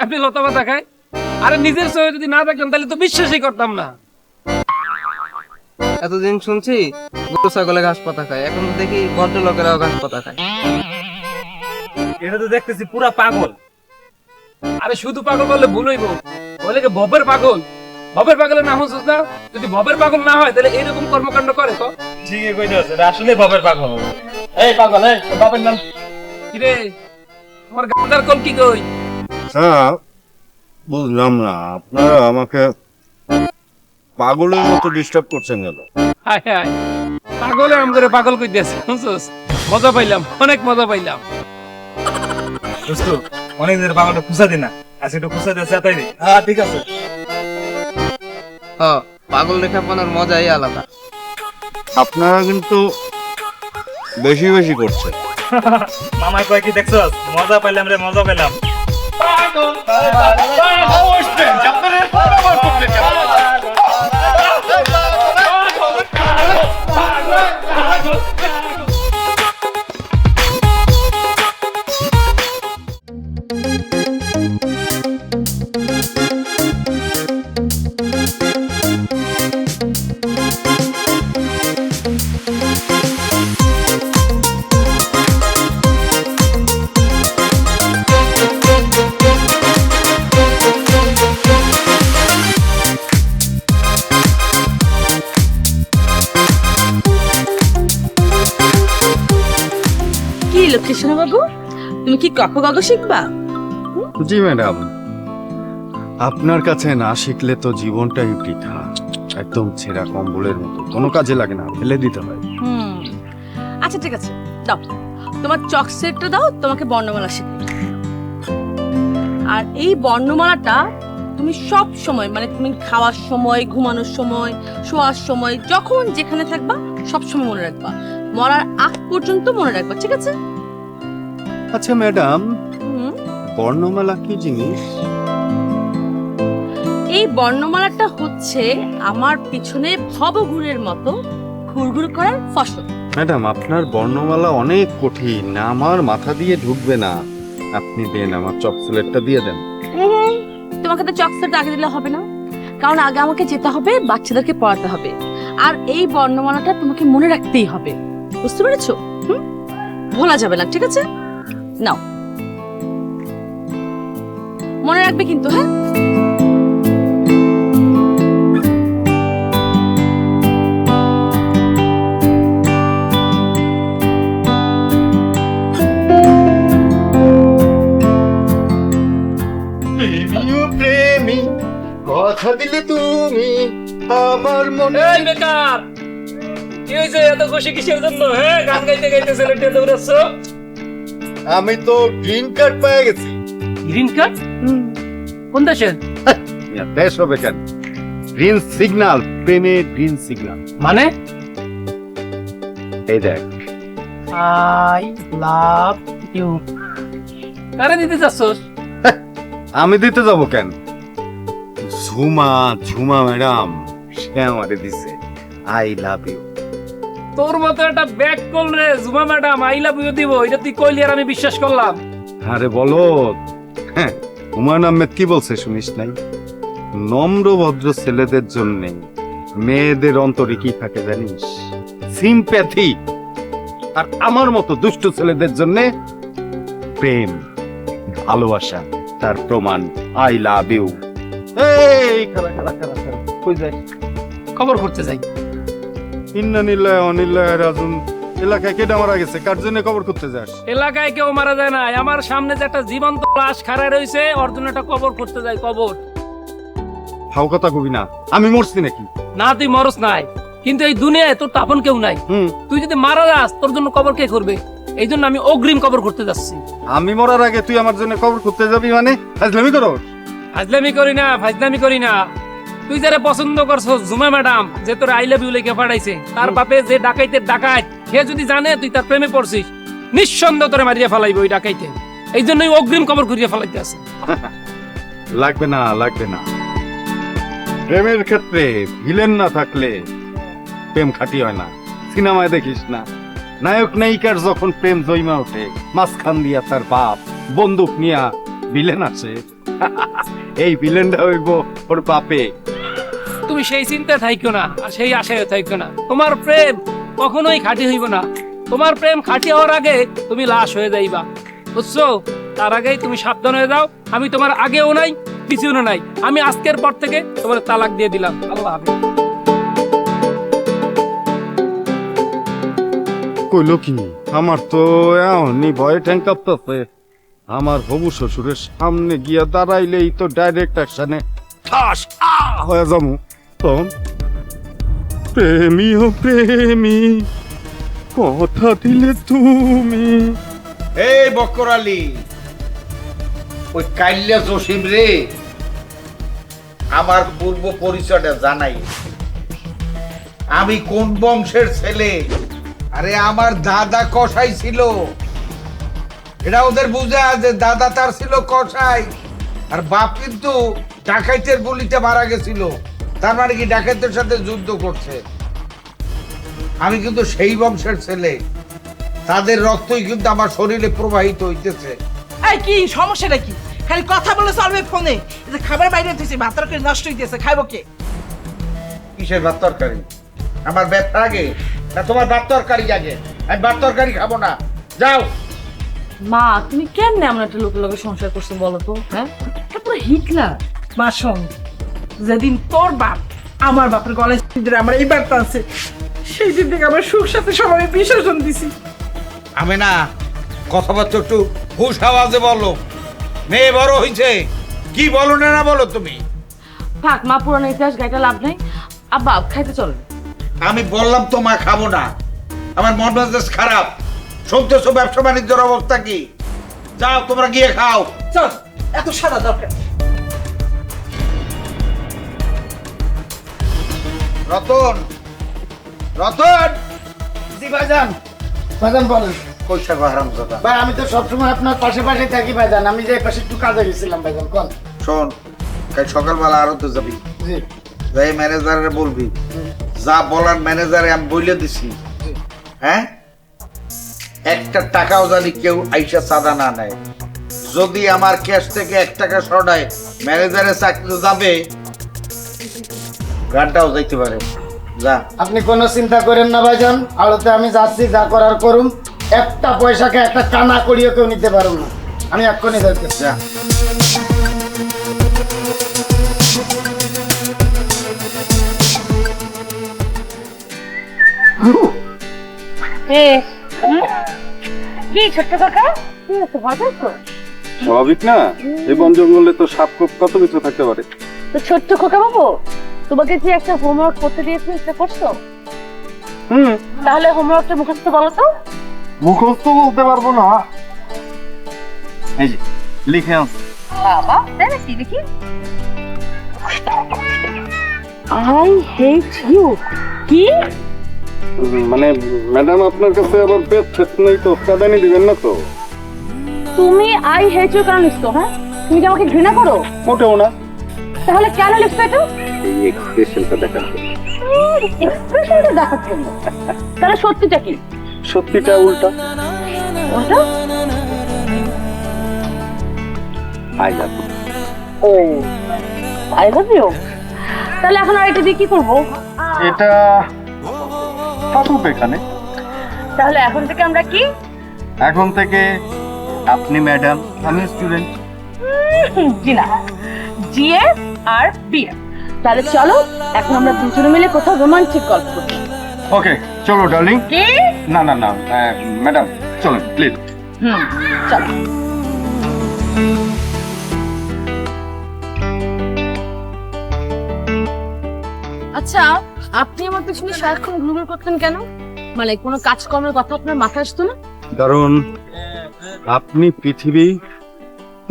আপনি লতা পাতা খায়? আরে নিজের চোখে যদি না দেখতাম তাহলে তো বিশ্বাসই করতাম না। এতদিন শুনছি গরু ছাগলে ঘাস পাতা খায়, এখন তো দেখি ভদ্রলোকেরাও ঘাস পাতা খায়। এটা তো দেখতেছি পুরা পাগল। আরে শুধু পাগল বললে ভুল হইব, বলে কি ভবের পাগল। ভবের পাগলের নাম হচ্ছে না? যদি ভবের পাগল না হয় তাহলে এরকম কর্মকাণ্ড করে তো? ঠিকই কইতাছে, এটা আসলে বাবার পাগল। এই পাগল, এই তোর বাবার নাম কিরে, আমার গাঁদার কল কি কই? হ্যাঁ, বুঝলাম না আপনারা আমাকে পাগলের মতো ডিস্টার্ব করছেন কেন? হায় হায়, পাগলে আম করে পাগল কই দিয়েছে, বুঝছস? মজা পাইলাম, অনেক মজা পাইলাম। দোস্ত, অনেক দিনের পাগলটা খুঁজা দি না, আজকে একটু খুঁজা দিয়ে তাই দি। হ্যাঁ ঠিক আছে। হ, পাগল রেখা পানার মজাই আলাদা। আপনারা কিন্তু বেশি বেশি করছেন। মামাই কয় কি দেখছো, মজা পাইলাম রে, মজা পাইলাম। কি লক্ষ্মীষণ বাবু, তুমি কি ক খ গ ঘ শিখবা? জি ম্যাডাম, আপনার কাছে না শিখলে তো জীবনটাই বৃথা। একদম ছেঁড়া কম্বলের মতো, কোনো কাজে লাগে না, ফেলে দিতে হয়। আচ্ছা ঠিক আছে, দাও তোমার চক সেটটা দাও, তোমাকে বর্ণমালা শিখবে। আর এই বর্ণমালাটা তুমি সব সময়, মানে তুমি খাওয়ার সময়, ঘুমানোর সময়, শোয়ার সময়, যখন যেখানে থাকবা সব সময় মনে রাখবা, মরার আগ পর্যন্ত মনে রাখবা, ঠিক আছে? আচ্ছা ম্যাডাম, হুম। বর্ণমালা কি জিনিস? এই বর্ণমালাটা হচ্ছে আমার পিছনে ভবঘুরের মতো ঘুরঘুর করার ফসল। ম্যাডাম, আপনার বর্ণমালা অনেক কঠিন, আমার মাথা দিয়ে ঢুকবে না। আপনি দেন, আমার চকলেটটা দিয়ে দেন। তোমাকে তো চকলেট আগে দিলে হবে না, কারণ আগে আমাকে যেতে হবে, বাচ্চাদেরকে পড়াতে হবে। আর এই বর্ণমালাটা তোমাকে মনে রাখতেই হবে, বুঝতে পেরেছো? ভোলা যাবে না, ঠিক আছে? নাও, মনে রাখবে কিন্তু, হ্যাঁ? প্রেমী কথা দিলে তুমি আমার মনে। এই বেকার, কি হয়েছে? এত খুশি কিসের জন্য? হ্যাঁ, গান গাইতে গাইতে ছেলেটা দৌড়াচ্ছ। আমি তো গ্রিন কার্ড পেয়ে গেছি। Green card? কোন দেশের? দেশ হবে কেন, গ্রিন সিগন্যাল, প্রেমের গ্রিন সিগন্যাল। মানে? এই দেখ। I love you. কারে দিতে চাচ্ছস? আমি দিতে যাব কেন, ঝুমা ঝুমা ম্যাডাম সে আমারে দিছে আই লাভ ইউ। তোর মতো একটা ব্যাক কল রে জুমা ম্যাডাম আই লাভ ইউ দিব, এটা তুই কইলি আর আমি বিশ্বাস করলাম। আরে বলো, হ্যাঁ, হুমায়ুন আহমেদ কি বলছে শুনিস নাই? নম্র ভদ্র ছেলেদের জন্য মেয়েদের অন্তরে কি থাকে জানিস? সিম্প্যাথি। আর আমার মতো দুষ্ট ছেলেদের জন্য প্রেম, ভালোবাসা, তার প্রমাণ আই লাভ ইউ। এই খালা খালা খালা খালা, কই যাই? খবর করতে যাই। ইন্না নিল্লাহি ওয়া ইন্না ইলাইহি রাজিউন। এলাকায় কেটে মারা গেছে, কার জন্য খবর করতে যাস? এলাকায় কেউ মারা যায় না, আমার সামনে যে একটা জীবন্ত লাশ খাড়া রয়েছে, ওর জন্য একটা কবর করতে যাই। কবর? হাও কথা কবি না, আমি মরছি নাকি? না, তুই মরস নাই, কিন্তু এই দুনিয়ায় তোর আপন কেউ নাই। তুই যদি মারা যাস তোর জন্য কবর কে করবে? এই জন্য আমি অগ্রিম কবর করতে যাচ্ছি। আমি মরার আগে তুই আমার জন্য খবর করতে যাবি মানে? ফাজলামি করো? ফাজলামি করি না, ফাজলামি করি না। তুই যারা পছন্দ করছ জুমা ম্যাডাম, যে তোর আই লাভ ইউ লিখে পাঠাইছে, তার বাপে যে ডাকাইতের ডাকাইত, সে যদি জানে তুই তার প্রেমে পড়ছিস, নিঃসন্দেহ তোরে মারিয়া ফেলাইবে ওই ডাকাইতে। এই জন্যই অগ্রিম কবর করিয়া ফেলাইতে আছে। লাগবে না, লাগবে না। প্রেমের ক্ষেত্রে ভিলেন না থাকলে প্রেম খাঁটি হয় না। সিনেমায় দেখিস না, নায়ক নায়িকার যখন প্রেম জৈমা ওঠে, মাঝখান দিয়া তার বাপ বন্দুক নিয়া ভিলেন আসে, এই ভিলেনটা হইব ওর বাপে। তুমি সেই চিন্তা থাইকো না আর সেই আশায় থাইকো না। তোমার প্রেম কখনোই খাঁটি হইব না। তোমার প্রেম খাঁটি হওয়ার আগে তুমি লাশ হয়ে যাইবা, বুঝছো? তার আগেই তুমি সাবধান হয়ে যাও। আমি তোমার আগেও নাই পিছনে নাই। আমি আজকের পর থেকে তোমার তালাক দিয়ে দিলাম। আল্লাহ হাফেজ। কইলো কি? আমার তো এমনই ভয় ঠ্যাং কাঁপতাছে। আমার হবু শ্বশুরের সামনে গিয়া দাঁড়াইলেই তো ডাইরেক্ট অ্যাকশনে ঠাস হয়ে যাবো। তখন প্রেমী ও প্রেমী কথা দিলে তুমি। এই বক্কর আলী, ওই কাইল্লা জসিম রে আমার পূর্ব পরিচয়টা জানাই। আমি কোন বংশের ছেলে, আরে আমার দাদা কসাই ছিল। এটা ওদের বুঝে আছে, দাদা তার ছিল কসাই আর বাপ কিন্তু ডাকাইতের গুলিতে মারা গেছিল। তার মানে কি ডাকাইতের সাথে যুদ্ধ করছে। আমি কিন্তু সেই বংশের ছেলে, তাদের রক্তই কিন্তু আমার শরীরে প্রবাহিত হইতেছে। এই কি সমস্যাটা কি? খালি কথা বলে চলবে ফোনে। এই যে খাবার বাইরে দিয়েছে, ভাত তরকারি নষ্ট হইতেছে, খাইবো কে? কিসের ভাত তরকারি? আমার ব্যথা আগে না তোমার ভাত তরকারি আগে? আমি ভাত তরকারি খাবো না, যাও। মা তুমি কেমনে এমন একটা লোকের লগে সংসার করছো বলো তো? হ্যাঁ, পুরো হিটলার। মা শোন, যেদিন তোর বাপ আমার বাপের গলায় ধরে আমার এই বার্তা আছে, সেই দিন থেকে আমার সুখ সাথে সবাই বিসর্জন দিছি। আমি না কথাবার্তা একটু হুশ আওয়াজে বলো। মেয়ে বড় হয়েছে, কি বলো না বলো তুমি? থাক মা, পুরানো ইতিহাস গাইটা লাভ নাই। আব্বা খাইতে চলো। আমি বললাম তো মা খাবো না, আমার মন মেজাজ খারাপ। শুনতেছো ব্যবসা বাণিজ্যের অবস্থা কি? যাও তোমরা গিয়ে খাও। চল, এত সাদা দরকার। রতন, রতন, জি ভাইজান। ভাইজান বলেন। কইসা হারাম দাদা। ভাই আমি তো সবসময় আপনার পাশে পাশে থাকি ভাইজান। আমি যে পাশে একটু কাজে গেছিলাম ভাইজান। কোন? শোন, কাল সকালবেলা আরো তো যাবি, জি যাই ম্যানেজারে বলবি যা বলার ম্যানেজারে আমি বইলে দিছি। হ্যাঁ, একটা টাকাও জানি কেউ আইসা চাঁদা না নেয়। যদি আমার ক্যাশ থেকে 1 টাকা সরায় ম্যানেজারের চাকরি যাবে, গানটাও যাইতে পারে। যা। আপনি কোনো চিন্তা করেন না ভাইজান। আলোতে আমি যাচ্ছি, যা করার করুন। একটা পয়সাকে একটা কানা করিয়ে কেউ নিতে পারুন না। আমি এক্ষুনি যাইতেছি। যা। স্বাভাবিক না? এই বন জঙ্গলে তো সাপ কত কিছু থাকতে পারে। তো ছোট্ট খোকা বাবু, তোমাকে যে একটা হোমওয়ার্ক করতে দিয়েছি সেটা করছো? তাহলে হোমওয়ার্কটা মুখস্থ বলো তো। মুখস্থ বলতে পারবো না। এই যে লিখে আনছি। বাবা তাই নাকি? দেখি। I hate you. কি? মানে ম্যাডাম আপনার কাছে আবার পেট নেই তো, কাদানি দিবেন না তো? তুমি আই হেট ইউ কেন লিখছো? হ্যাঁ, তুমি কি আমাকে ঘৃণা করো? মোটেও না। তাহলে কেন লিখছো এটা? এই এক্সপ্রেশনটা দেখার জন্য। এক্সপ্রেশনটা দেখার জন্য? তাহলে সত্যিটা কি? সত্যিটা উল্টা। ওটা? I love you. ও আই লাভ ইউ। তাহলে এখন আর এটা দিয়ে কি করবো? এটা থাকুক এখানে। তাহলে এখন থেকে আমরা কি? এখন থেকে আপনি ম্যাডাম, আমি স্টুডেন্ট। জি না, জিএ আর বিএ। তাহলে চলো এখন আমরা দুজনে মিলে কোথাও রোমান্টিক গল্প করি। ওকে চলো ডার্লিং। কি? না না না ম্যাডাম চলেন প্লিজ। চলো। আচ্ছা, আপনি আমার পেছনে সারাক্ষণ ঘুরঘুর করতেন কেন? মানে কোনো কাজকর্মের কথা আপনার মাথায় আসতো না? কারণ আপনি পৃথিবী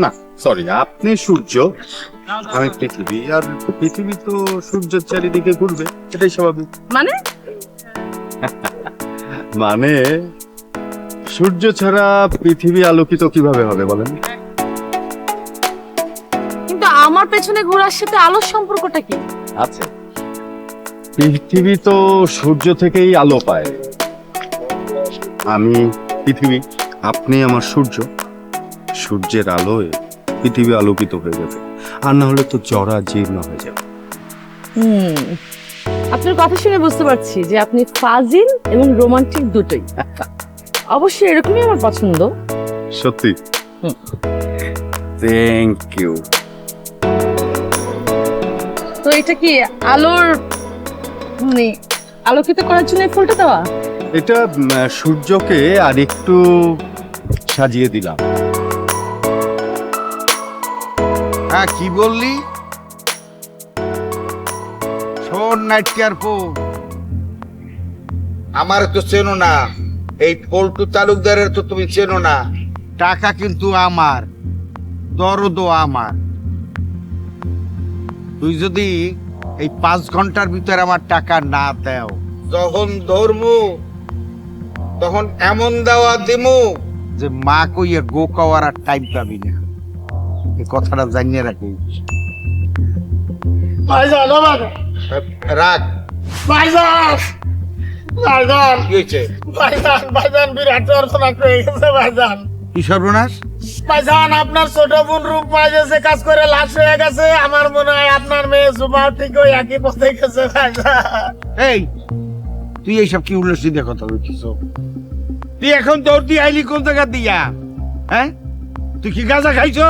না, সরি, আপনি সূর্য, আমি পৃথিবী, আর পৃথিবী তো সূর্যের চারিদিকে ঘুরবে, এটাই স্বাভাবিক। মানে? মানে সূর্য ছাড়া পৃথিবী আলোকিত কিভাবে হবে বলেন? কিন্তু আমার পেছনে ঘোরার সাথে আলোর সম্পর্কটা কি? আচ্ছা, পৃথিবী তো সূর্য থেকেই আলো পায়। আমি পৃথিবী, আপনি আমার সূর্য। সূর্যের আলোয় পৃথিবী আলোকিত হয়ে যাবে, আর না হলে তো জরা জীর্ণ হয়ে যাবে। আপনার কথা শুনে বুঝতে পারছি যে আপনি ফাজিল এবং রোমান্টিক দুটোই। অবশ্যই এরকমই আমার পছন্দ। সত্যি? Thank you. তো এটা কি আলোর মানে আলোকিত করার জন্য এই ফুলটা দেওয়া? এটা সূর্যকে আর একটু সাজিয়ে দিলাম। হ্যাঁ, কি বললি? শোন নাইটকেয়ার পো, আমার তো চেনো না, এই পল্টু তালুকদারের তো তুমি চেনো না। টাকা কিন্তু আমার, দরদও আমার। তুই যদি এই 5 ঘন্টার ভিতরে আমার টাকা না দেও, যখন ধরমু তখন এমন দেওয়া দিমু যে মা কইয়ে গো কওয়ার আর টাইম পাবি না। এই কথাটা জানিয়ে রাখিস। ভাইজান ও ভাইজান, রাখ। ভাইজান ভাইজান কি হয়েছে? ভাইজান বিরাট অর্থনাক হয়ে গেছে ভাইজান। কি সর্বনাশ? ভাইজান আপনার ছোট বোন রূপ যে কাজ করে লাশ হয়ে গেছে। আমার মনে হয় আপনার মেয়ে সুপার ঠিক ওই একই পথে গেছে ভাইজান। এই তুই এইসব কি উল্লসিত কথা বলছিস? তুই এখন দৌড় দিয়ে আইলি কোন জায়গা দিয়া? হ্যাঁ, তুই কি গাঁজা খাইছো?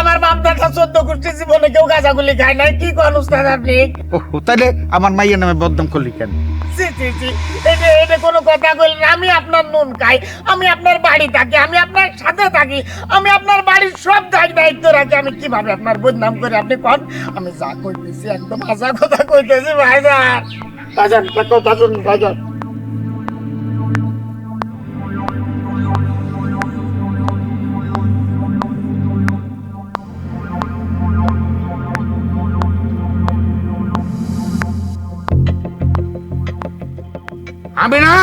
আমার বাপ দাদা 14 গোষ্ঠী জীবনে কেউ গাঁজাগুলি খায় নাই। কি কোন উস্তাদ আপনি? তাহলে আমার মাইয়ের নামে বদনাম করলি কেন? এটা কোনো কথা বললেন? আমি আপনার নুন খাই, আমি আপনার বাড়ি থাকি, আমি আপনার সাথে থাকি, আমি আপনার বাড়ির সব দায়িত্ব রাখি। আমি কিভাবে আপনার বদনাম করে আপনি কন? আমি যা কইতেছি একদম আজা কথা কইতেছি ভাইজান। ভাইজান কথা শুনুন ভাইজান। আমি না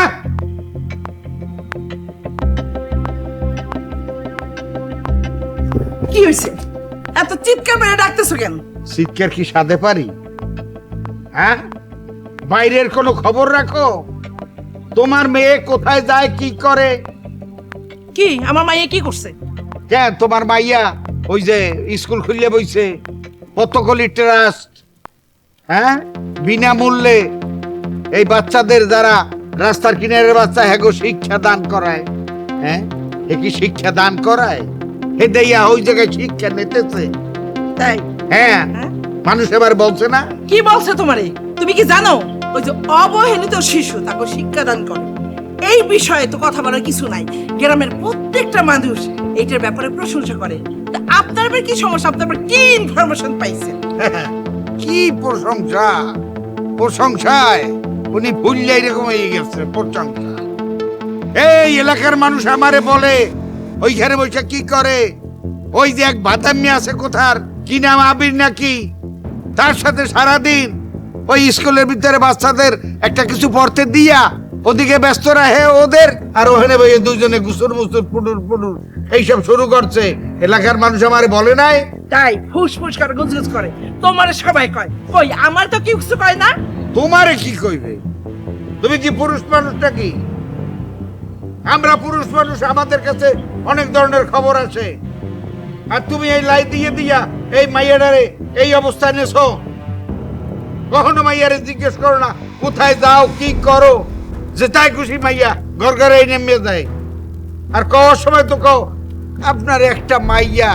কি হয়েছে? এত চিৎকার মেরে ডাকতেছো কেন? চিৎকার কি সাধে পারি? হ্যাঁ, বাইরের কোনো খবর রাখো? তোমার মেয়ে কোথায় যায়, কি করে? কি আমার মাইয়া কি করছে? কেন তোমার মাইয়া ওই যে স্কুল খুললে বইছে, পতকলি ট্রাস্ট, হ্যাঁ, বিনামূল্যে এই বাচ্চাদের দ্বারা রাস্তার কিনারের বাচ্চা হ্যাগো শিক্ষা দান করায়। হ্যাঁ, এ কি শিক্ষা দান করায়? হে দেইয়া ওই জায়গায় শিক্ষা নিতেছে। তাই? হ্যাঁ, মানুষ এবার বলছে না? কি বলছে তোমারে? তুমি কি জানো ওই যে অবহেলিত শিশু তাকে শিক্ষাদান করে, এই বিষয়ে তো কথা বলার কিছু নাই। গ্রামের প্রত্যেকটা মানুষ এইটার ব্যাপারে প্রশংসা করে। তা আপনার আবার কি সমস্যা? আপনার আবার কি ইনফরমেশন পাইছেন? কি প্রশংসা? প্রশংসায় উনি ভুললে এরকম হয়ে গেছে প্রশংসা। এই এলাকার মানুষ আমারে বলে ওইখানে বসে কি করে, ওই যে এক ভাতাম্মি আছে কোথার, কি নাম আবির নাকি, তার সাথে সারাদিন ওই স্কুলের ভিতরে বাচ্চাদের একটা কিছু পড়তে দিয়া ওদিকে ব্যস্ত রাখে ওদের, আর ওখানে বসে দুজনে গুসুর মুসুর পুডুর পুডুর এইসব শুরু করছে। এলাকার মানুষ আমারে বলে নাই? তাই ফুসফুস করে গুজগুজ করে তোমারে সবাই কয়। কই আমার তো কিছু কয় না। তোমারে কি কইবে? তুমি কি পুরুষ মানুষটা কি? আমরা পুরুষ মানুষ, আমাদের কাছে অনেক ধরনের খবর আছে। আর তুমি এই লাই দিয়ে দিয়া এই মাইয়াটারে এই অবস্থায় নেছো। কখনো মাইয়ারে জিজ্ঞেস করো না কোথায় যাও, কি করো? যে তাই খুশি মাইয়া ঘর ঘরে নেমে দেয়। আর কওয়ার সময় তো কও আপনার একটা মাইয়া,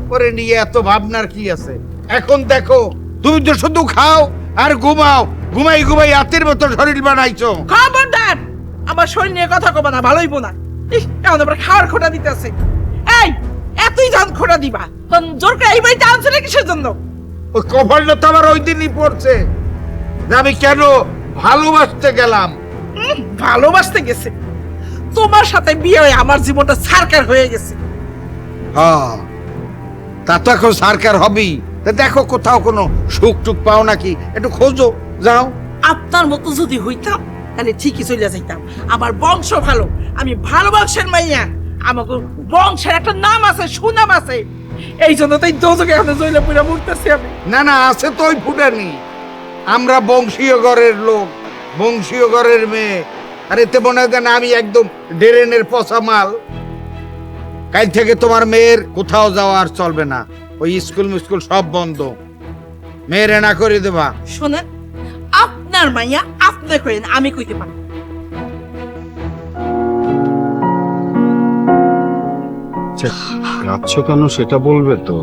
করে নিয়ে এত ভাবনার কি আছে? এখন দেখো তুমি তো শুধু খাও আর ঘুমাও, ঘুমাই ঘুমাই আতের মতো শরীর বানাইছো। খবরদার আমার শরীর নিয়ে কথা কবা না, ভালোই বোনা। এখন আবার খাওয়ার খোটা দিতেছে। এই এতই জান খোটা দিবা তখন জোর করে এই বাড়িতে আনছো না কিসের জন্য? ওই কপালটা তো আমার ওই দিনই পড়ছে যে আমি কেন ভালোবাসতে গেলাম। ভালোবাসতে গেছে? তোমার সাথে বিয়ে হয়ে আমার জীবনটা সারকার হয়ে গেছে। হ্যাঁ, তা তো এখন সরকার হবেই। তা দেখো কোথাও কোনো সুখ টুক পাও নাকি, একটু খোঁজো, যাও। আপনার মতো যদি হইতাম তাহলে ঠিকই চলে যাইতাম। আমার বংশ ভালো, আমি ভালো বংশের মাইয়া, আমাকে বংশের একটা নাম আছে, সুনাম আছে। এই জন্য তাই দোজকে এখন জইলা পুরা মরতেছি আমি। না না, আছে তো ওই ফুটানি। আমরা বংশীয় ঘরের লোক, বংশীয় ঘরের মেয়ে। আর এতে মনে হয় না আমি একদম ড্রেনের পচা মাল। কাল থেকে তোমার মেয়ের কোথাও যাওয়া আর চলবে না, ওই স্কুল মিস্কুল সব বন্ধ, মেয়ের এনা করে দেবা। শোনেন, আপনার মাইয়া আপনি করেন, আমি কইতে পারি। রাখছো কেন সেটা বলবে তো?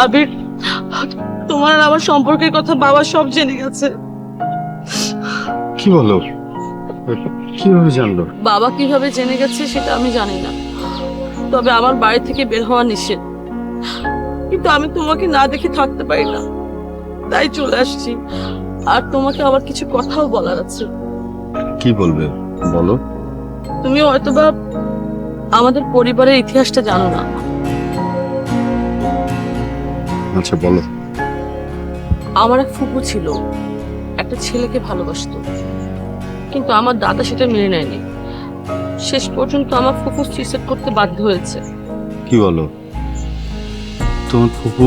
আবির, তোমার আর আমার সম্পর্কের কথা বাবা সব জেনে গেছে। কি বলো? কিভাবে জানলো? বাবা কিভাবে জেনে গেছে সেটা আমি জানি না, তবে আমার বাড়ি থেকে বের হওয়া নিষেধ। কিন্তু আমি তোমাকে না দেখে থাকতে পারি না, তাই চলে আসছি। আর তোমাকে আবার কিছু কথাও বলার আছে। কি বলবে বলো? তুমি হয়তোবা আমাদের পরিবারের ইতিহাসটা জানো না। আচ্ছা বলো। আমার এক ফুপু ছিল, একটা ছেলেকে ভালোবাসতো, কিন্তু আমার দাদা সেটা মেনে নেয়নি। শেষ পর্যন্ত আমার ফুপু সুইসাইড করতে বাধ্য হয়েছে। কি বলো? তোমার ফুপু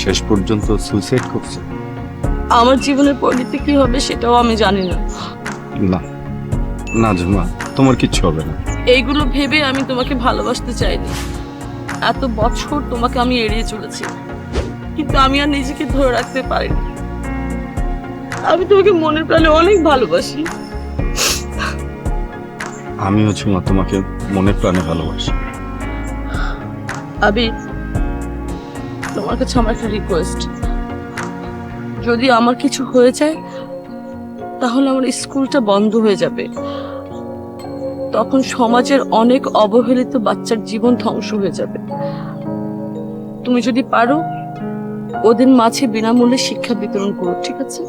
শেষ পর্যন্ত সুইসাইড করছে? আমার জীবনের পরিণতি কি হবে সেটাও আমি জানি না। না না ঝুমা, তোমার কিচ্ছু হবে না। এইগুলো ভেবে আমি তোমাকে ভালোবাসতে চাইনি। এত বছর তোমাকে আমি এড়িয়ে চলেছি, কিন্তু আমি আর নিজেকে ধরে রাখতে পারিনি। আমি তোমাকে মনের প্রাণে অনেক ভালোবাসি। আমিও ঝুমা তোমাকে মনের প্রাণে ভালোবাসি। আবির, তোমার কাছে আমার একটা রিকোয়েস্ট, যদি আমার কিছু হয়ে যায় তাহলে আমার স্কুলটা বন্ধ হয়ে যাবে। তখন সমাজের অনেক অবহেলিত বাচ্চার জীবন ধ্বংস হয়ে যাবে। তুমি যদি পারো ওদের মাঝে বিনামূল্যে শিক্ষা বিতরণ করো, ঠিক আছে?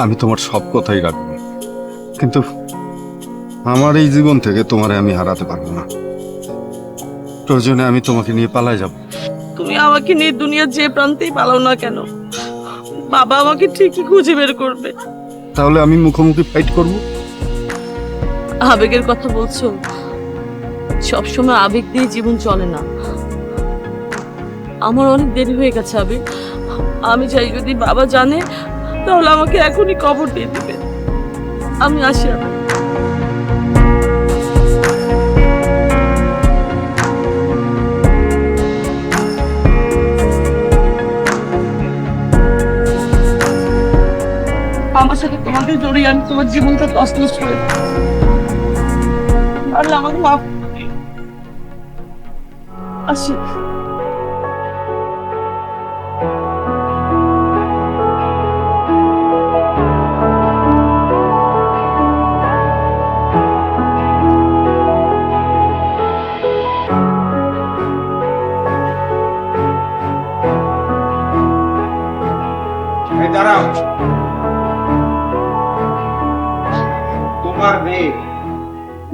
আমি তোমার সব কথাই রাখবো, কিন্তু আমার এই জীবন থেকে তোমারে আমি হারাতে পারবো না। প্রয়োজনে আমি তোমাকে নিয়ে পালায় যাব। তুমি আমাকে নিয়ে দুনিয়ার যে প্রান্তেই পালাও না কেন, বাবা আমাকে ঠিকই খুঁজে বের করবে। তাহলে আমি মুখোমুখি ফাইট করব। আবেগের কথা বলছো, সবসময় আবেগ দিয়ে জীবন চলে না। আমার অনেক দেরি হয়ে গেছে আবেগ। আমি চাই যদি বাবা জানে তাহলে আমাকে এখনই কবর দিয়ে দিবে। আমি আসি আবেগ। আমার সাথে তোমাকে জড়িয়ে আমি তোমার জীবনটা তছনছ করে দেব। আল্লাহ আমাকে মাফ করে দিও। আসি। এই দাঁড়াও, তোমার মেয়ে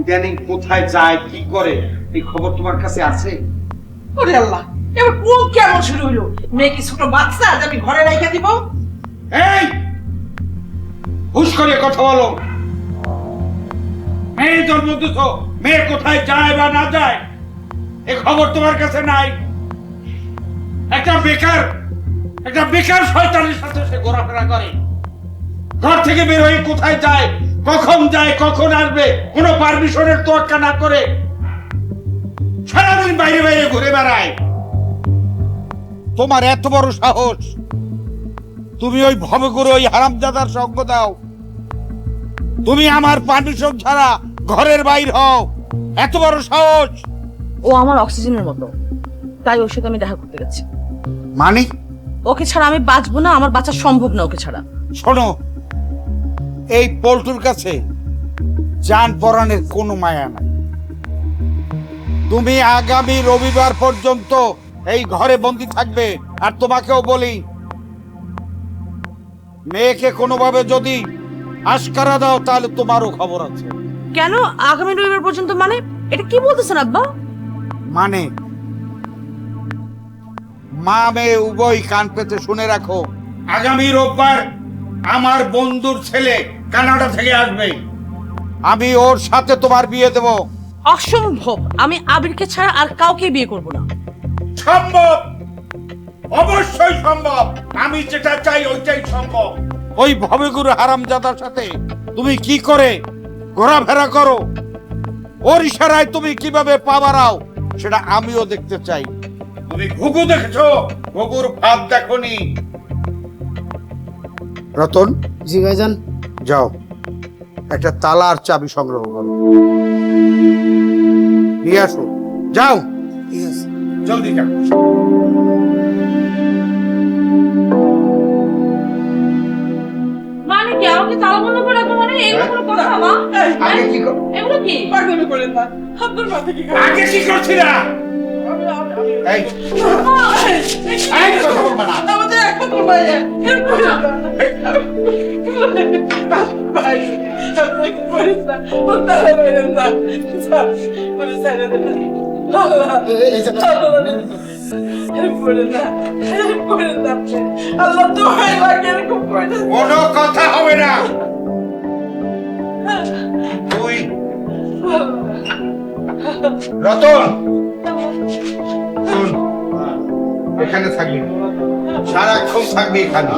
ইদানিং কোথায় যায় কি করে এই খবর তোমার কাছে আছে? ওরে আল্লাহ, এবার কোন কেমন শুরু হইলো? মেয়ে কি ছোট বাচ্চা যে আমি ঘরে রাইখা দিব? এই হুশ করে কথা বলো। মেয়ে জন্ম দিছ, মেয়ে কোথায় যায় বা না যায় এ খবর তোমার কাছে নাই। একটা বেকার শয়তানের সাথে সে ঘোরাফেরা করে। ঘর থেকে বের হয়ে কোথায় যায়, কখন আসবে, কোনো পারমিশনের তোয়াক্কা না করে সারাদিন বাইরে বাইরে ঘুরে বেড়ায়। তোমার এত বড় সাহস, তুমি ওই ভবগুরু ওই হারামজাদার সঙ্গ দাও, তুমি আমার পারমিশন ছাড়া ঘরের বাইর হও, এত বড় সাহস? ও আমার অক্সিজেনের মতো, তাই ওর সাথে আমি দেখা করতে গেছি। মানে? ওকে ছাড়া আমি বাঁচবো না, আমার বাঁচা সম্ভব না ওকে ছাড়া। শোনো, এই পল্টুর কাছে জান পরাণের কোনো মায়া নাই। তুমি আগামী রবিবার পর্যন্ত এই ঘরে বন্দি থাকবে। আর তোমাকেও বলি, মেয়েকে কোনোভাবে যদি আশকারা দাও তাহলে তোমারও খবর আছে। কেন আগামী রবিবার পর্যন্ত? মানে এটা কি বলতেছেন আব্বা? মানে মা মেয়ে উভয় কান পেতে শুনে রাখো, আগামী রোববার আমার বন্ধুর ছেলে কানাডা থেকে আসবে। আমি ওর সাথে তোমার বিয়ে দেব। অসম্ভব, আমি আবিরকে ছাড়া আর কাউকে বিয়ে করব না। সম্ভব, অবশ্যই সম্ভব। আমি যেটা চাই ওইটাই সম্ভব। ওই ভবগুরু হারামজাদার সাথে তুমি কি করে ঘোরাফেরা করো ওর ইশারায় তুমি কিভাবে পা বাড়াও সেটা আমিও দেখতে চাই। তুমি ঘুঘু দেখেছো, ঘুঘুর ভাব দেখোনি। রতন, জি ভাইজান। যাও একটা তালার চাবি সংগ্রহ করো, নিয়ে আসো। যাও, ঠিক আছে। জলদি যাও। মানে কি আমাকে তালা বন্ধ করে রাখবো? মানে এগুলো কোনো কথা মা? আগে কি এগুলো কি? পাগলামি করেন না, আপনার মাথা কি আগে কি করছিলা? এই এই কথা বলবা না। আমাদের একমাত্র মাইয়া, এরপর ভাই, আপনি কি করেন না? ও তাহলে বলেন না, বলে ছেড়ে দেন। আল্লাহ, আল্লাহ তো হয় লাগে এরকম করে। কোনো কথা হবে না। তুই রতন, শোন, এখানে থাকবি, সারাক্ষণ থাকবি এখানে,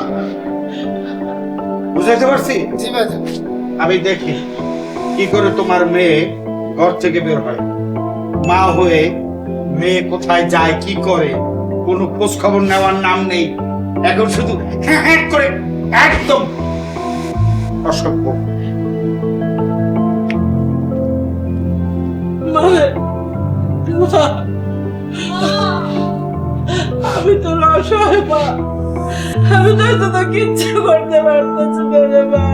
বুঝাইতে পারছি? জি ভাইজান। আমি দেখি কি করে তোমার মেয়ে ঘর থেকে বের হয়। মা হয়ে মেয়ে কোথায় যায়, কি করে, কোনো খোঁজ খবর নেওয়ার নাম নেই। এখন শুধু হ্যাঁ হ্যাঁ করে, একদম অসভ্য। আমি তো অসহায় মা, আমি তো কিচ্ছু করতে পারতেছি না রে মা,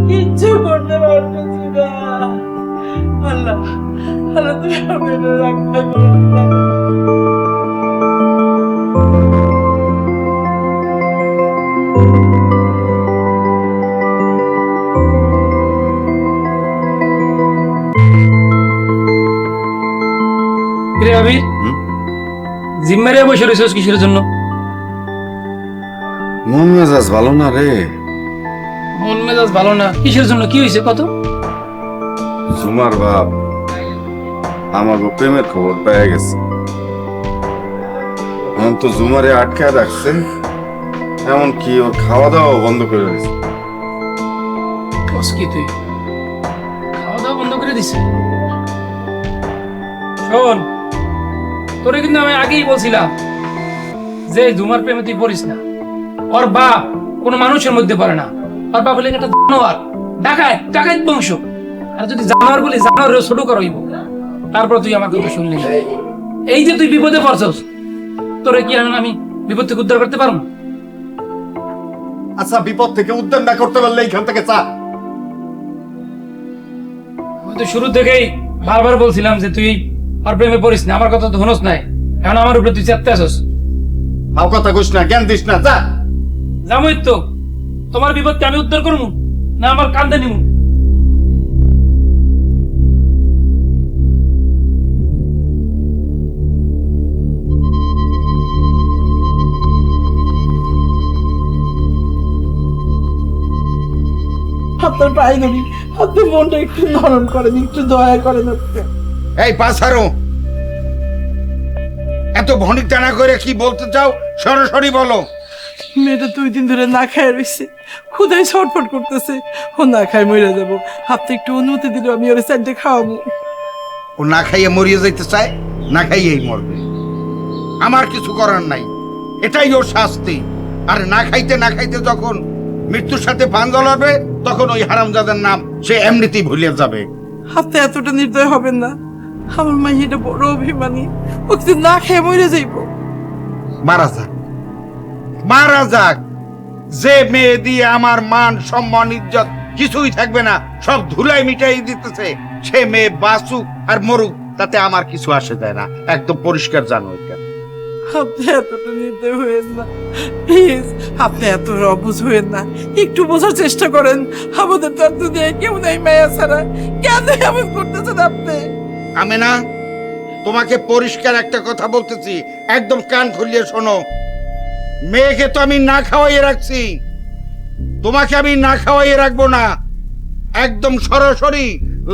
কিচ্ছু করতে পারতেছি না। আল্লাহ, আল্লাহ তুমি আমাকে রক্ষা করো। কিরে আবির, জিম্মারে বসে রয়েছিস কিসের জন্য? মন মেজাজ ভালো না রে। মন মেজাজ ভালো না কিসের জন্য? কি হয়েছে কত? জুমার বাপ আমার প্রেমের খবর পেয়ে গেছে। এখন তো জুমারে আটকায় রাখছেন, এমনকি ওর খাওয়া দাওয়া বন্ধ করে দিয়েছে। বস কি তুই খাওয়া দাওয়া বন্ধ করে দিছে? শোন, তোরে কিন্তু আমি আগেই বলছিলাম যে জুমার প্রেমে তুই পড়িস না। ওর বাপ কোনো মানুষের মধ্যে পড়ে না। ওর বাপ হলে একটা জানোয়ার, ডাকাত, ডাকাত বংশ। আর যদি জানোয়ার বলি, জানোয়ারেও ছোট করইব। তারপর তুই আমার কথা শুনলি না। এই যে তুই বিপদে পড়ছস, তোরে কি আমি বিপদ থেকে উদ্ধার করতে পারবো? আচ্ছা, বিপদ থেকে উদ্ধার না করতে পারলে এইখান থেকে চা। আমি তো শুরু থেকেই বারবার বলছিলাম যে তুই আর প্রেমে পড়িস না। আমার কথা তো হনস নাই, এখন আমার উপরে তুই চেপতে আসস। হাও কথা কইস না, জ্ঞান দিস না, যা। জামুই তো, তোমার বিপদকে আমি উদ্ধার করবো না আমার কান্দে নিমু? আপনার পায়ে ধরি, আপনি মনটা একটু নরম করেন, একটু দয়া করেন। এই পাছারো, এত ভনিক টানা করে কি বলতে চাও সরাসরি বলো। মেয়েটা 2 দিন ধরে না খায় রয়েছে, খুদাই ছটফট করতেছে, ও না খায় মরে যাবো। আপনি একটু অনুমতি দিলে আমি ওর সাইডে খাওয়াবো। ও না খাইয়ে মরিয়ে যাইতে চায়, না খাইয়েই মরবে। আমার কিছু করার নাই, এটাই ওর শাস্তি। আর না খাইতে যখন মৃত্যুর সাথে পাঞ্জা লড়বে, তখন ওই হারামজাদার নাম সে এমনিতেই ভুলে যাবে। আপনি এতটা নির্দয় হবেন না। আমার মা এটা বড় অভিমানী, ও কিন্তু না খেয়ে মরে যাইব। মারা যাক, মারা যাক। যে মেয়ে দিয়ে আমার মান সম্মান ইজ্জত কিছুই থাকবে না, সব ধুলাই মিটাই দিতেছে, সে মেয়ে বাঁচুক আর মরুক, তাতে আমার কিছু আসে যায় না। একদম পরিষ্কার জানো এটা। আপনি এতটা নির্দয় হয়েন না প্লিজ, আপনি এত অবুঝ হয়েন না, একটু বোঝার চেষ্টা করেন। আমাদের তো আর দুনিয়ায় কেউ নাই মায়া ছাড়া, কেন এমন করতেছেন আপনি? আমি না তোমাকে পরিষ্কার একটা কথা বলতেছি, একদম কান খুলিয়ে শোনো। মেয়েকে তো আমি না খাওয়াইয়ে রাখছি, তোমাকে আমি না খাওয়াইয়ে রাখবো না। একদম সরাসরি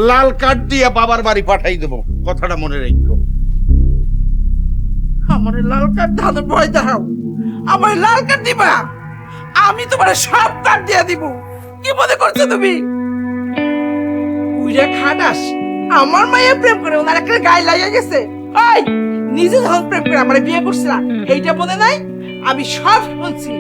লাল কার্ড দিয়ে বাবার বাড়ি পাঠাই দেবো, কথাটা মনে রেখো। আমার লাল কার্ড ধানে ভয় দেখাও, আমার লাল কার্ড দিবা? আমি তোমার সব কার্ড দিয়ে দিব। কি মনে করছো তুমি? বুইরা খাটাস আমার মাইয়া প্রেম করে ওনার একটা গায়ে লাগিয়ে গেছে। ওই নিজে যখন প্রেম করে আমার বিয়ে করছিলাম এইটা মনে নাই? আমি সব শুনছি।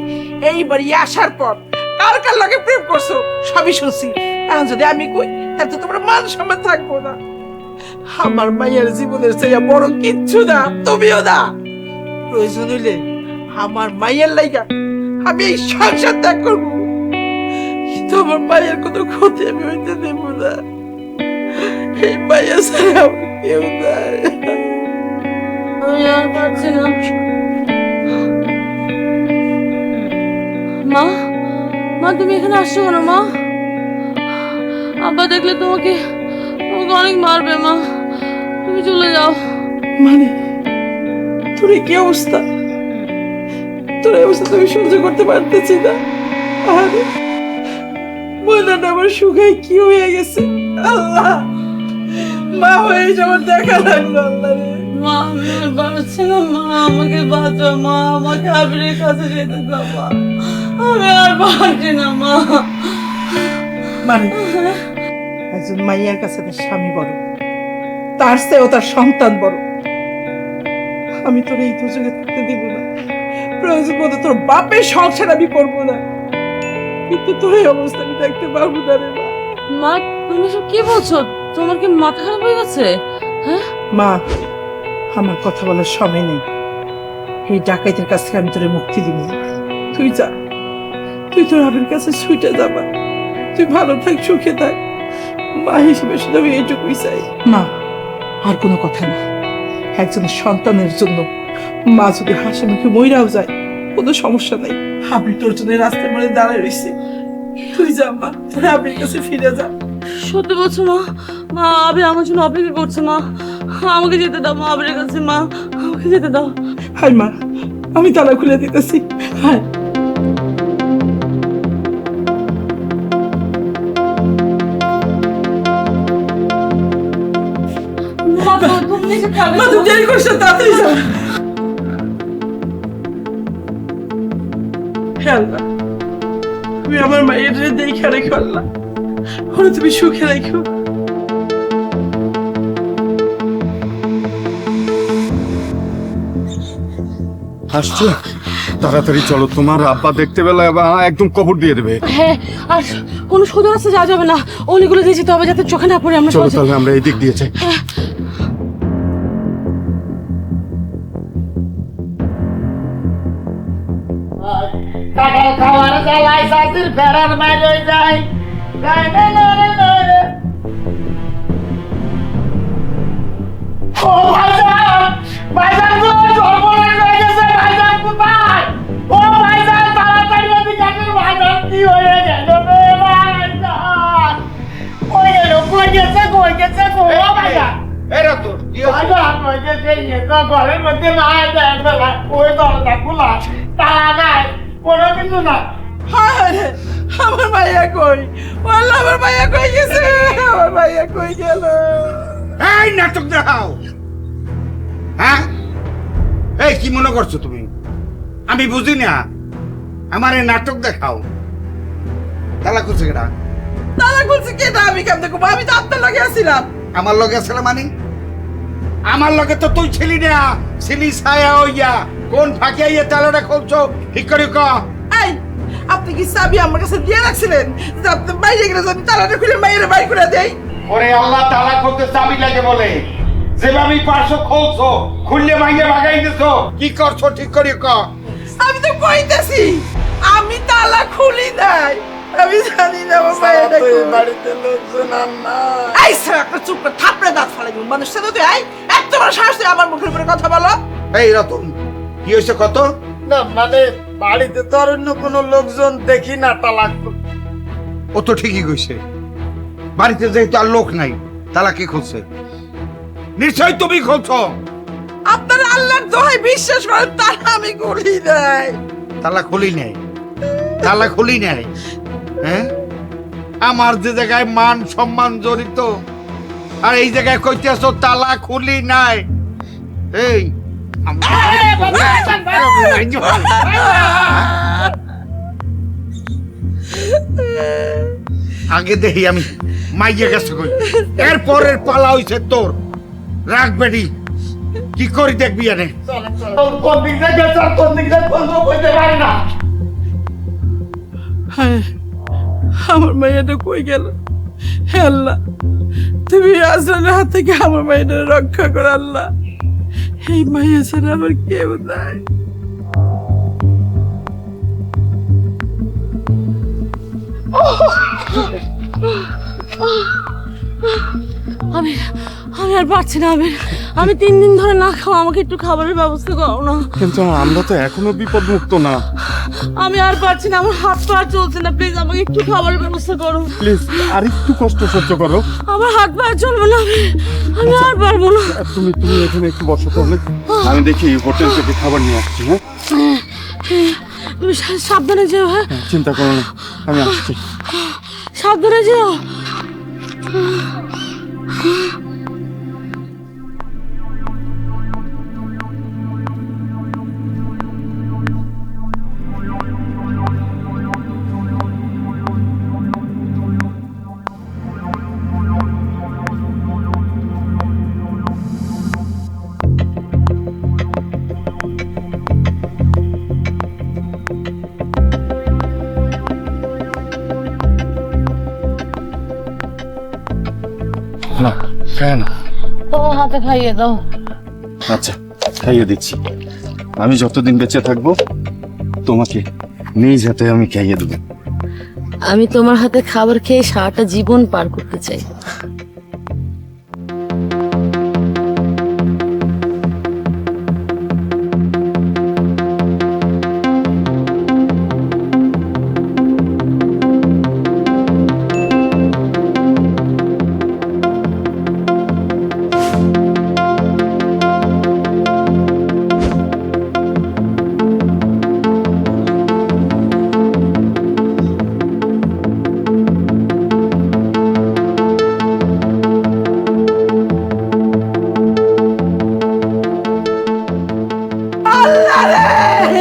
এইবারই আসার পর কার কার লাগে প্রেম করছো সবই শুনছি। এখন যদি আমি কই তাহলে তো তোমার মান সম্মান থাকবো না। আমার মায়ের জীবনের চেয়ে বড় কিচ্ছু না, তুমিও না। প্রয়োজন হইলে আমার মায়ের লাইগা আমি এই সংসার ত্যাগ করবো, কিন্তু আমার মায়ের কোনো ক্ষতি আমি হইতে দেব না। এই মায়ের ছাড়া আমার কেউ নাই। আমি আর পারছি না। মা, মা তুমি এখানে আসছো কেন মা? আব্বা দেখলে তোমাকে তোমাকে অনেক মারবে মা, তুমি চলে যাও। মানে তোর এই কি অবস্থা? তোর এই অবস্থা তুমি সহ্য করতে পারতেছি না। আরে ময়নাটা আমার শুকায় কি হয়ে গেছে। আল্লাহ, মা হয়ে যাওয়ার দেখা লাগলো। আল্লাহ রে, মা আমি আর পারছি না মা, আমাকে বাঁচাও মা, আমাকে আবিরের কাছে যেতে দাও মা, আমি আর পারছি না মা। মানে একজন মাইয়ার কাছে তার স্বামী বড়, তার চেয়েও তার সন্তান বড়। আমি তোর এই দুযোগে থাকতে দিব না। প্রয়োজন মতো তোর বাপের সংসার আমি করবো না, কিন্তু তোর এই অবস্থা আমি দেখতে পারবো না রে মা। মা তুমি সব কি বলছো? তোমার কি মাথা খারাপ হয়ে গেছে? হ্যাঁ মা, আমার কথা বলার সময় নেই। এই ডাকাইতের কাছ থেকে আমি তোরে মুক্তি দিব। তুই যা, তুই তোর আবের কাছে ছুটে যাবা। তুই ভালো থাক, সুখে থাক। মা হিসেবে শুধু আমি এইটুকুই চাই। মা, আর কোনো কথা না। একজনের সন্তানের জন্য মা যদি হাসি মুখে মইরাও যায় কোনো সমস্যা নাই। আমি তোর জন্য রাস্তার মধ্যে দাঁড়ায় রয়েছি। তুই যা মা, তোর আবের কাছে ফিরে যা। সত্যি বলছো মা? মা আবে আমার জন্য অপেক্ষা করছে মা, আমাকে যেতে দাও মা, আবের কাছে মা, আমাকে যেতে দাও। হাই মা, আমি তালা খুলে দিতেছি। হাই মা তুমি এসে খাবে মা, তুই দেরি করিস না, তাড়াতাড়ি যা। হে আল্লাহ, তুমি আমার মায়ের দেখে রেখো আল্লাহ, ওরা তুমি সুখে রেখো। হাসছো? তাড়াতাড়ি চলো, তোমার আব্বা দেখতে পেলে একদম কবর দিয়ে দেবে। হ্যাঁ, আর কোনো সোজা রাস্তা যাওয়া যাবে না, অলিগুলো দিয়ে যেতে হবে যাতে চোখে না পড়ে। আমরা চলো তাহলে আমরা এই দিক দিয়ে যাই। কাঁঠাল খাওয়ার জ্বালায় সাথীর ফেরার বাইরে যায়। ও ভাইজান, ভাইজান গো, সর্বনাশ হয়ে গেছে। ভাইজান কোথায়? ও ভাইজান, তাড়াতাড়ি এদিকে আসেন। ভাইজান কি হয়ে গেল রে ভাইজান? কই গেল? কই গেছে? কই গেছে? ও ভাইজান, এরা তোর কি হয়েছে? ভাইজান কই গেছে? এই তো ঘরের মধ্যে নাই, দেখবে না, ওই দরজা খোলা, তালা নাই, কোনো কিছু না। হায়, আমার মাইয়া কই? আল্লাহ, আমার মাইয়া কই গেছে? আমার মাইয়া কই গেল? এই নাটক দেখাও। হ্যাঁ, এই কি মনে করছো তুমি? আমি বুঝি না। আমার এই নাটক দেখাও। তালা খুলছে কেটা? তালা খুলছে কেটা? আমি কেমন দেখবো? আমি তো আপনার লাগে আসছিলাম। আমার লগে আসলে মানে আমার লগে তো তুই ছিলি না, ছিলি ছায়া হইয়া। কোন ফাঁকে ইয়ে তালাটা খুলছো ঠিক করে ক। এই, আপনি কি চাবি আমার কাছে দিয়ে রাখছিলেন যে আপনি বাইরে গেলে আমি তালাটা খুলে মাইয়ের বাইর করে দেই? ওরে আল্লাহ, তালা খুলতে চাবি লাগে বলে যেভাবে পারছো খুলছো, খুললে ভাঙে ভাগাই দিছো। কি করছো ঠিক করে ক। আমি তো কইতেছি আমি তালা খুলি নাই, আমি জানি না আমার মাইয়াটা কই। বাড়িতে লোকজন আর না। এই স্যার, একটা চুপ করে থাপড়ে দাঁত ফালাই দিব। মানুষ সাথে তুই এত বড় সাহস তুই আমার মুখের উপরে কথা বলো? এই রতন, কি হয়েছে কত? না মানে বাড়িতে তো আর অন্য কোনো লোকজন দেখি না, তালাক। ও তো ঠিকই কইছে, বাড়িতে যেহেতু আর লোক নাই তালা কি খুলছে? নিশ্চয় তুমি খুলছো। আপনার আল্লাহর দোহাই বিশ্বাস করেন, তালা আমি খুলি নাই। তালা খুলি নাই, তালা খুলি নাই। হ্যাঁ, আমার যে জায়গায় মান সম্মান জড়িত, আর এই জায়গায় কইতে আসো তালা খুলি নাই। এই আগে দেখি আমি মাইয়া গেছে কই এরপরের পালা হইছে তোর রাখ বেডি কি করি দেখবি এনে কোন দিক থেকে গেছে আর কোন দিক থেকে বলবো বলতে পারি না। হ্যাঁ আমার মাইয়াটা কই গেল? হে আল্লাহ, তুমি আজরানের হাত থেকে আমার মাইয়াটা রক্ষা করো আল্লাহ। এই মাইয়া ছাড়া আমার কেউ নাই। আমি আমি আর পারছি না। আমি 3 দিন ধরে না খাওয়া, আমাকে একটু খাবারের ব্যবস্থা করো না। কিন্তু আমরা তো এখনো বিপদমুক্ত না। আমি আর পারছি না, আমার হাত পা আর চলছে না। প্লিজ আমাকে একটু খাবারের ব্যবস্থা করো। প্লিজ আর একটু কষ্ট সহ্য করো। আমার হাত পা আর চলবে না, আমি আর পারবো না। তুমি এখানে একটু বসো তাহলে, আমি দেখি হোটেল থেকে খাবার নিয়ে আসছি। হ্যাঁ তুমি সাবধানে যেও। হ্যাঁ চিন্তা করো না, আমি আসছি। সাবধানে যেও। না খায় না। তোমার হাতে খাইয়ে দাও। আচ্ছা খাইয়ে দিচ্ছি। আমি যতদিন বেঁচে থাকবো তোমাকে নিজ হাতে আমি খাইয়ে দেবো। আমি তোমার হাতে খাবার খেয়ে সারাটা জীবন পার করতে চাই।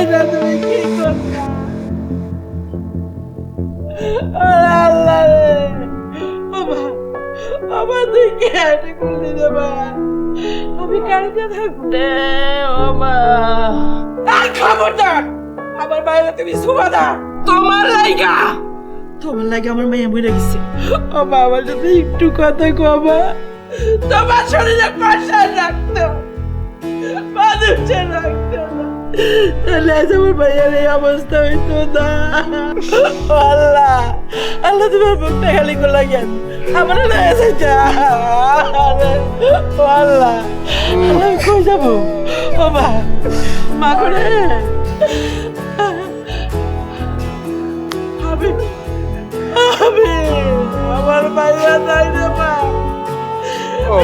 এটা তুমি কি করলা? আল্লাহ রে বাবা, আমার তুই কেটে করে দিতে পার। আমি কাঁদতে থাকবো বাবা। আর খবরদার আমার বাইরে তুমি সুবাদা। তোমার লাইগা আমার মেয়ে মরে গেছে। ও বাবা যদি একটু কথা কবা, তোমার শরীরে প্রেশার রাখতো, মানুষের রাখতো না, তাহলে আজ আমার ভাইয়ের এই অবস্থা হইতো না। আল্লাহ আল্লাহ তোমার বুকটা খালি করলা কেন? আমার আল্লাহ আল্লাহ আমি কই যাবো? ও মা করে আমি আমার ভাইয়া নাই রে মা।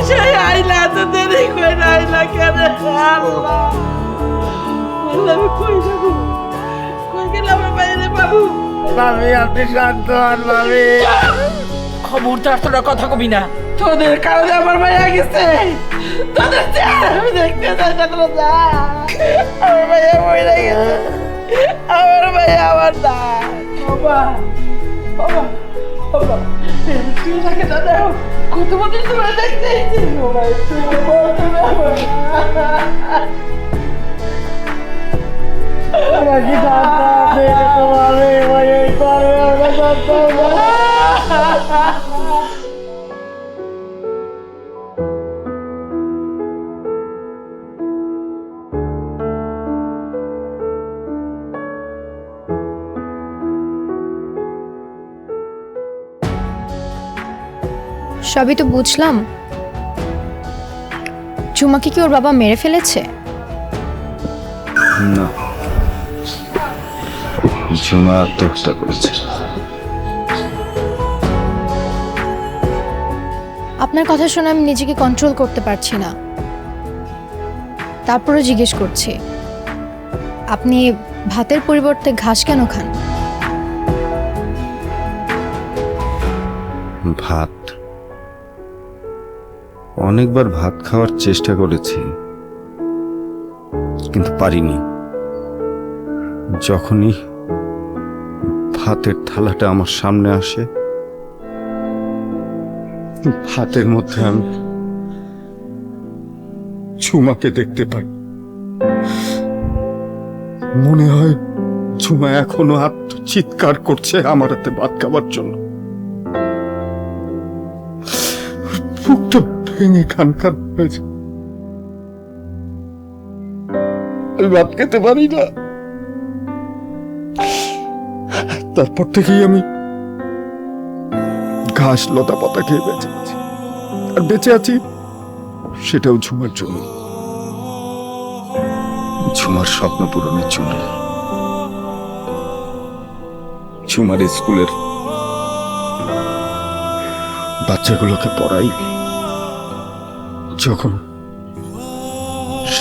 সেই আইলা তো দেরি করে আইলা কেন? আল্লাহ আমি কই যাবো? কই গেলে আমার বাইরে বাবু? ভাবি আপনি শান্ত হন ভাবি। খবরদার তোরা কথা কবি না। তোদের কারণে আমার ভাইয়া গেছে। তোদের চেহারা আমি দেখতে চাই না। তোরা যা, আমার ভাইয়া মরে গেছে। আমার ভাইয়া আমার না। বাবা বাবা বাবা তুই তাকে দাদা কত বছর তোমরা দেখতে এসেছিস? বাবা তুই বলতে বাবা রাখি দাদা তোমার ভাই করে সবই তো বুঝলাম। ঝুমাকে কি ওর বাবা মেরে ফেলেছে? না, ঝুমা আত্মহত্যা করেছে। আপনার কথা শুনে আমি নিজেকে কন্ট্রোল করতে পারছি না। তারপরে জিজ্ঞেস করছি, আপনি ভাতের পরিবর্তে ঘাস কেন খান? ভাত, অনেকবার ভাত খাওয়ার চেষ্টা করেছি কিন্তু পারিনি। যখনই ভাতের থালাটা আমার সামনে আসে হাতের মধ্যে আমি ঝুমাকে দেখতে পাই। মনে হয় ঝুমা এখনো চিৎকার করছে আমার হাতে ভাত খাবার জন্য। বুকটা ভেঙে খানখান হয়েছে, আমি ভাত খেতে পারি না। তারপর থেকেই আমি ঘাস লতা পাতা খেয়ে বেঁচে আছি, আর বেঁচে আছি সেটাও ঝুমার জন্য, ঝুমার স্বপ্ন পূরণের জন্য। ঝুমার স্কুলের বাচ্চাগুলোকে পড়াই, যখন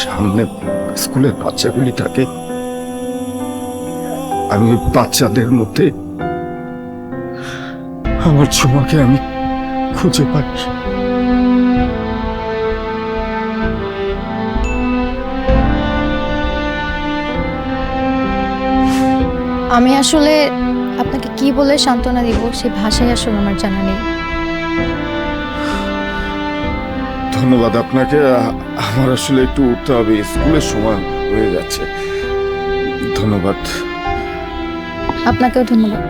সামনে স্কুলের বাচ্চাগুলি থাকে আমি ওই বাচ্চাদের মধ্যে আমার ঝুমাকে আমি খুঁজে পাই। আমি আসলে আপনাকে কি বলে সান্ত্বনা দিব সে ভাষায় আসলে আমার জানা নেই। ধন্যবাদ আপনাকে। আমার আসলে একটু উঠতে হবে, স্কুলের সময় হয়ে যাচ্ছে। ধন্যবাদ। আপনাকেও ধন্যবাদ।